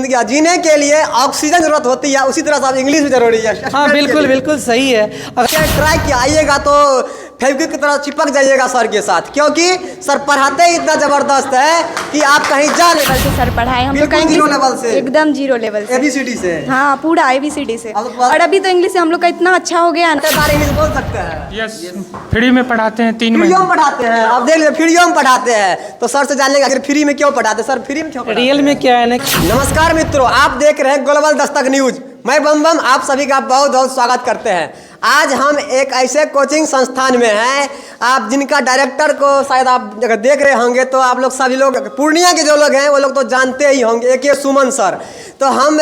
जिंदगी जीने के लिए ऑक्सीजन जरूरत होती है, उसी तरह से इंग्लिश भी जरूरी है। हाँ बिल्कुल बिल्कुल सही है। अगर ट्राई किया आइएगा तो फेविक्विक की तरह चिपक जाइएगा सर के साथ, क्योंकि सर पढ़ाते ही इतना जबरदस्त है कि आप कहीं जा नहीं। सर पढ़ाए हम लोग का जीरो लेवल से, एकदम जीरो लेवल से, ABCD से। हाँ पूरा ABCD से। और अभी तो इंग्लिश हम लोग का इतना अच्छा हो गया ना, इंग्लिश बोल सकते हैं। यस, फ्री में पढ़ाते हैं, 3 फ्रीओ महीने में पढ़ाते हैं। अब देख लीजिए फ्रीओ में पढ़ाते हैं, तो सर से जानेगा आखिर फ्री में क्यों पढ़ाते हैं, सर फ्री में क्यों पढ़ाते हैं? रियल में क्या है ना। नमस्कार मित्रों, आप देख रहे हैं ग्लोबल दस्तक न्यूज। मैं बम आप सभी का बहुत बहुत स्वागत करते हैं। आज हम एक ऐसे कोचिंग संस्थान में हैं, आप जिनका डायरेक्टर को शायद आप अगर देख रहे होंगे तो आप लोग सभी लोग पूर्णिया के जो लोग हैं वो लोग तो जानते ही होंगे, एक ये सुमन सर। तो हम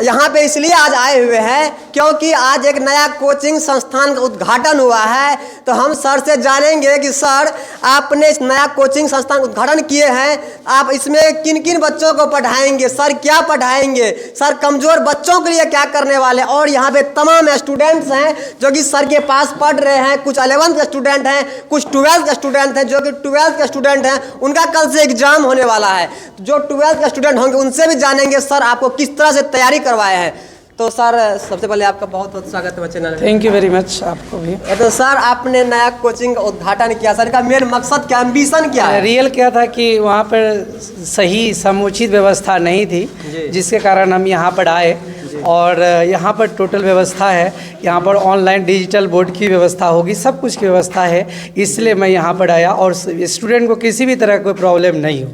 यहाँ पे इसलिए आज आए हुए हैं क्योंकि आज एक नया कोचिंग संस्थान का उद्घाटन हुआ है। तो हम सर से जानेंगे कि सर आपने इस नया कोचिंग संस्थान उद्घाटन किए हैं, आप इसमें किन किन बच्चों को पढ़ाएंगे, सर क्या पढ़ाएंगे, सर कमज़ोर बच्चों के लिए क्या करने वाले। और यहाँ पे तमाम स्टूडेंट्स हैं जो कि सर के पास पढ़ रहे हैं, कुछ 11th के स्टूडेंट हैं, कुछ 12th के स्टूडेंट हैं, जो कि 12th के स्टूडेंट हैं उनका कल से एग्जाम होने वाला है। जो 12th के स्टूडेंट होंगे उनसे भी जानेंगे सर आपको किस तरह से तैयारी करवाए हैं। तो सर सबसे पहले आपका बहुत बहुत स्वागत है चैनल में। थैंक यू वेरी मच, आपको भी। तो सर आपने नया कोचिंग का उद्घाटन किया, सर का मेन मकसद क्या, एम्बिशन क्या है? रियल क्या था कि वहाँ पर सही समुचित व्यवस्था नहीं थी, जिसके कारण हम यहाँ पर आए। और यहाँ पर टोटल व्यवस्था है, यहाँ पर ऑनलाइन डिजिटल बोर्ड की व्यवस्था होगी, सब कुछ की व्यवस्था है। इसलिए मैं यहाँ पर आया और स्टूडेंट को किसी भी तरह कोई प्रॉब्लम नहीं हो,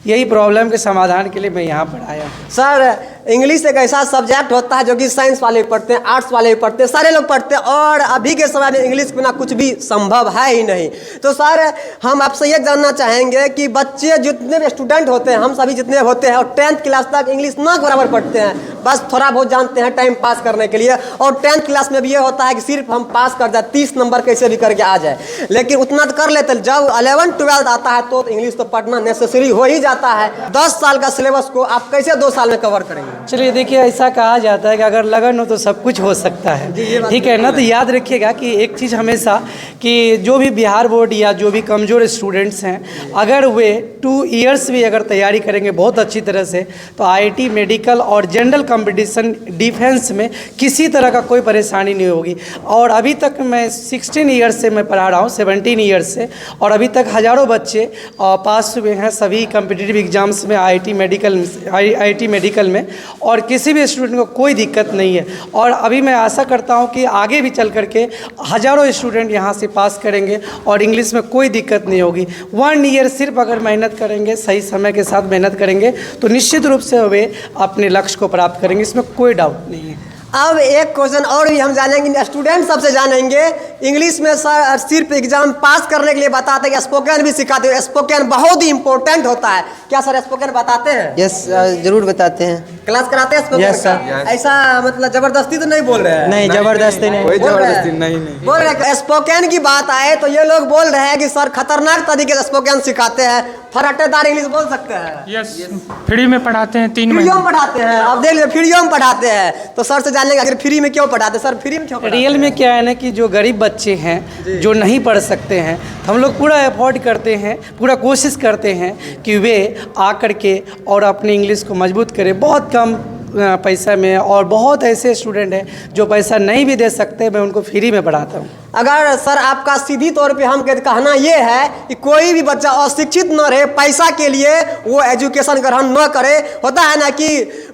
यही प्रॉब्लम के समाधान के लिए मैं यहाँ पर आया। सर इंग्लिश एक ऐसा सब्जेक्ट होता है जो कि साइंस वाले भी पढ़ते हैं, आर्ट्स वाले भी पढ़ते हैं, सारे लोग पढ़ते हैं, और अभी के समय में इंग्लिश बिना कुछ भी संभव है ही नहीं। तो सर हम आपसे ये जानना चाहेंगे कि बच्चे जितने भी स्टूडेंट होते हैं, हम सभी जितने होते हैं, और 10th क्लास तक इंग्लिश ना बराबर पढ़ते हैं, बस थोड़ा बहुत जानते हैं टाइम पास करने के लिए। और 10th क्लास में भी ये होता है कि सिर्फ हम पास कर जाए, 30 नंबर कैसे भी करके आ जाए, लेकिन उतना तो कर लेते। जब 11th 12th आता है तो इंग्लिश तो पढ़ना नेसेसरी हो ही जाता है। 10 साल का सिलेबस को आप कैसे 2 साल में कवर करेंगे? चलिए देखिए, ऐसा कहा जाता है कि अगर लगन हो तो सब कुछ हो सकता है, ठीक है ना। तो याद रखिएगा कि एक चीज़ हमेशा कि जो भी बिहार बोर्ड या जो भी कमज़ोर स्टूडेंट्स हैं, अगर वे 2 इयर्स भी अगर तैयारी करेंगे बहुत अच्छी तरह से, तो IIT मेडिकल और जनरल कंपटीशन डिफेंस में किसी तरह का कोई परेशानी नहीं होगी। और अभी तक मैं 16 ईयर्स से मैं पढ़ा रहा हूँ, 17 ईयर्स से, और अभी तक हज़ारों बच्चे पास हुए हैं सभी कम्पिटिटिव एग्जाम्स में IIT मेडिकल में, और किसी भी स्टूडेंट को कोई दिक्कत नहीं है। और अभी मैं आशा करता हूं कि आगे भी चल करके हज़ारों स्टूडेंट यहां से पास करेंगे और इंग्लिश में कोई दिक्कत नहीं होगी। 1 ईयर सिर्फ अगर मेहनत करेंगे, सही समय के साथ मेहनत करेंगे, तो निश्चित रूप से वे अपने लक्ष्य को प्राप्त करेंगे, इसमें कोई डाउट नहीं है। अब एक क्वेश्चन और भी हम जानेंगे, स्टूडेंट सबसे जानेंगे। इंग्लिश में सर सिर्फ एग्जाम पास करने के लिए बताते हैं कि स्पोकन भी सिखाते हो, स्पोकन बहुत ही इंपॉर्टेंट होता है, क्या सर स्पोकन बताते हैं? यस जरूर बताते हैं। क्लास कराते हैं स्पोकन? Yes sir. ऐसा मतलब जबरदस्ती तो नहीं बोल रहे हैं? नहीं जबरदस्ती नहीं, कोई जबरदस्ती नहीं बोल रहे हैं। स्पोकन की बात आए तो ये लोग बोल रहे हैं कि सर खतरनाक तरीके से स्पोकन सिखाते हैं, फराटेदार इंग्लिश बोल सकते हैं। यस, फ्री में पढ़ाते हैं, 3 फ्रीओ में महीने पढ़ाते हैं। अब देख लीजिए फ्रीओ में पढ़ाते हैं, तो सर से जानेंगे आखिर फ्री में क्यों पढ़ाते हैं, सर फ्री में क्यों पढ़ाते हैं? रियल में क्या है ना कि जो गरीब बच्चे हैं, जो नहीं पढ़ सकते हैं, हम लोग पूरा एफर्ट करते हैं, पूरा कोशिश करते हैं कि वे आकर के और अपनी इंग्लिश को मजबूत करें बहुत कम पैसा में। और बहुत ऐसे स्टूडेंट हैं जो पैसा नहीं भी दे सकते, मैं उनको फ्री में पढ़ाता हूँ। अगर सर आपका सीधी तौर पे हम कहना ये है कि कोई भी बच्चा अशिक्षित न रहे, पैसा के लिए वो एजुकेशन ग्रहण न करे। होता है ना कि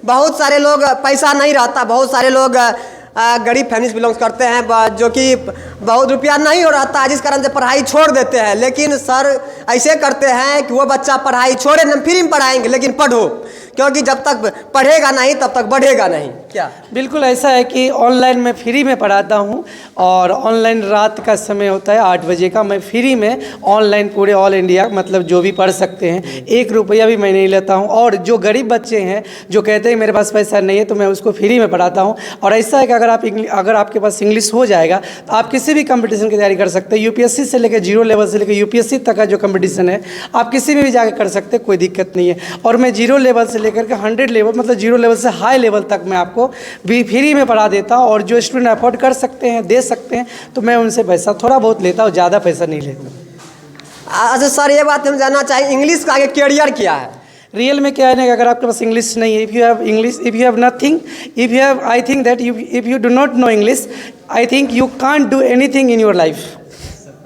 बहुत सारे लोग पैसा नहीं रहता, बहुत सारे लोग गरीब फैमिली से बिलोंग करते हैं, जो कि बहुत रुपया नहीं हो रहता है, जिस कारण से पढ़ाई छोड़ देते हैं। लेकिन सर ऐसे करते हैं कि वो बच्चा पढ़ाई छोड़े, हम फ्री में पढ़ाएंगे लेकिन पढ़ो, क्योंकि जब तक पढ़ेगा नहीं तब तक बढ़ेगा नहीं। क्या बिल्कुल ऐसा है कि ऑनलाइन मैं फ्री में पढ़ाता हूं, और ऑनलाइन रात का समय होता है 8 बजे का, मैं फ्री में ऑनलाइन पूरे ऑल इंडिया मतलब जो भी पढ़ सकते हैं, 1 रुपया भी मैं नहीं लेता हूं। और जो गरीब बच्चे हैं जो कहते हैं मेरे पास पैसा नहीं है, तो मैं उसको फ्री में पढ़ाता हूं। और ऐसा है कि अगर आपके पास इंग्लिश हो जाएगा तो आप किसी भी कंपटीशन की तैयारी कर सकते हैं। UPSC से लेकर 0 लेवल से लेकर UPSC तक का जो कंपटीशन है आप किसी में भी जाकर कर सकते हैं, कोई दिक्कत नहीं है। और मैं 0 लेवल से लेकर के 100 लेवल मतलब 0 लेवल से हाई लेवल तक मैं आपको भी फ्री में पढ़ा देता हूँ। और जो स्टूडेंट अफोर्ड कर सकते हैं, दे सकते हैं, तो मैं उनसे पैसा थोड़ा बहुत लेता हूँ, ज़्यादा पैसा नहीं लेता। अच्छा सर ये बात हम जानना चाहिए, इंग्लिश का आगे कैरियर क्या है? रियल में क्या है ना कि अगर आपके पास इंग्लिश नहीं है, if you have English, if you have nothing, if you have, I think that if you do not know English, I think you can't do anything in your life.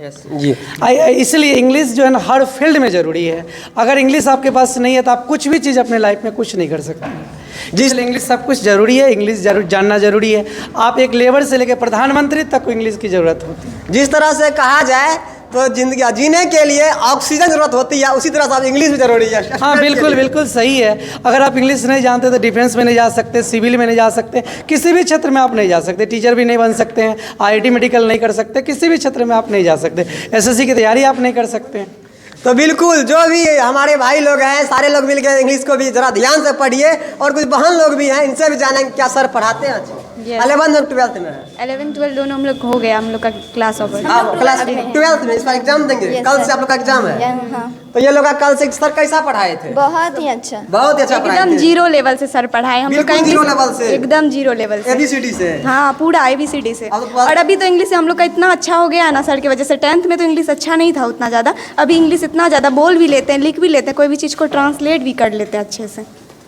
जी इसलिए इंग्लिश जो है ना हर field में ज़रूरी है। अगर English आपके पास नहीं है तो आप कुछ भी चीज़ अपने लाइफ में कुछ नहीं कर सकते। जिसलिए इंग्लिश सब कुछ ज़रूरी है, इंग्लिश जरूर जानना ज़रूरी है। आप एक लेबर से लेकर प्रधानमंत्री तक को इंग्लिश की ज़रूरत होती है। जिस तरह से कहा जाए तो जिंदगी जीने के लिए ऑक्सीजन जरूरत होती है, उसी तरह से आप इंग्लिश भी जरूरी है। हाँ बिल्कुल बिल्कुल सही है। अगर आप इंग्लिश नहीं जानते तो डिफेंस में नहीं जा सकते, सिविल में नहीं जा सकते, किसी भी क्षेत्र में आप नहीं जा सकते। टीचर भी नहीं बन सकते हैं, IIT मेडिकल नहीं कर सकते, किसी भी क्षेत्र में आप नहीं जा सकते। SSC की तैयारी आप नहीं कर सकते हैं। तो बिल्कुल जो भी हमारे भाई लोग हैं सारे लोग मिलकर इंग्लिश को भी जरा ध्यान से पढ़िए, और कुछ बहन लोग भी हैं इनसे भी जानेंगे क्या सर पढ़ाते हैं। अच्छा 11th और 12th में है? 11 12 दोनों हम लोग हो गया, हम लोग का क्लास ओवर। आप क्लास 12th में इस बार एग्जाम देंगे? कल से आप लोग का एग्जाम है। हाँ, तो ये लोग का कल से सर कैसा पढ़ाए थे? बहुत ही अच्छा। बहुत ही अच्छा पढ़ाए एकदम थे। जीरो लेवल से सर पढ़ाए हम लोग का। बिल्कुल जीरो लेवल से? एकदम जीरो लेवल से, ABCD से? हाँ पूरा ABCD से। अब तो और अभी तो इंग्लिश हम लोग का इतना अच्छा हो गया है ना सर की वजह से। 10th में तो इंग्लिश अच्छा नहीं था उतना ज़्यादा, अभी इंग्लिश इतना ज़्यादा बोल भी लेते हैं, लिख भी लेते हैं, कोई भी चीज़ को ट्रांसलेट भी कर लेते हैं अच्छे से।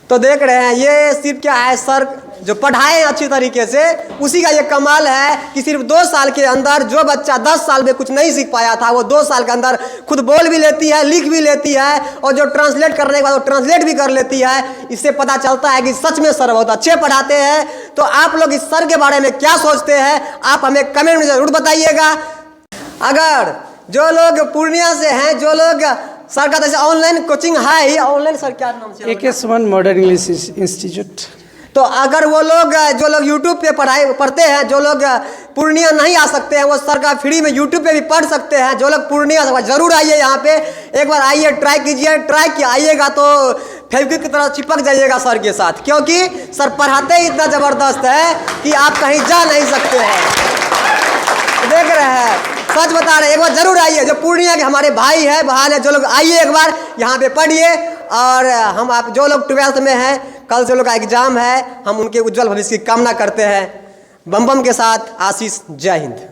तो देख रहे हैं ये सिर्फ क्या है, सर जो पढ़ाए हैं अच्छी तरीके से, उसी का ये कमाल है कि सिर्फ 2 साल के अंदर जो बच्चा 10 साल में कुछ नहीं सीख पाया था वो 2 साल के अंदर खुद बोल भी लेती है, लिख भी लेती है, और जो ट्रांसलेट करने के बाद वो ट्रांसलेट भी कर लेती है। इससे पता चलता है कि सच में सर बहुत अच्छे पढ़ाते हैं। तो आप लोग इस सर के बारे में क्या सोचते हैं आप हमें कमेंट में जरूर बताइएगा। अगर जो लोग पूर्णिया से हैं, जो लोग सर का जैसे ऑनलाइन कोचिंग है ही, ऑनलाइन सर क्या नाम से? AKS1 modern English institute. तो अगर वो लोग जो लोग यूट्यूब पे पढ़ते हैं, जो लोग पूर्णिया नहीं आ सकते हैं, वो सर का फ्री में यूट्यूब पे भी पढ़ सकते हैं। जो लोग पूर्णिया से जरूर आइए यहाँ पे, एक बार आइए, ट्राई कीजिए। ट्राई किया आइएगा तो फेविक्विक की तरह चिपक जाइएगा सर के साथ, क्योंकि सर पढ़ाते ही इतना ज़बरदस्त है कि आप कहीं जा नहीं सकते हैं। देख रहे हैं, सच बता रहे हैं, एक बार जरूर आइए। जो पूर्णिया के हमारे भाई है बहन है, जो लोग आइए एक बार यहाँ पे पढ़िए। और हम आप जो लोग 12th में हैं, कल से लोग का एग्जाम है, हम उनके उज्जवल भविष्य की कामना करते हैं। बम बम के साथ आशीष, जय हिंद।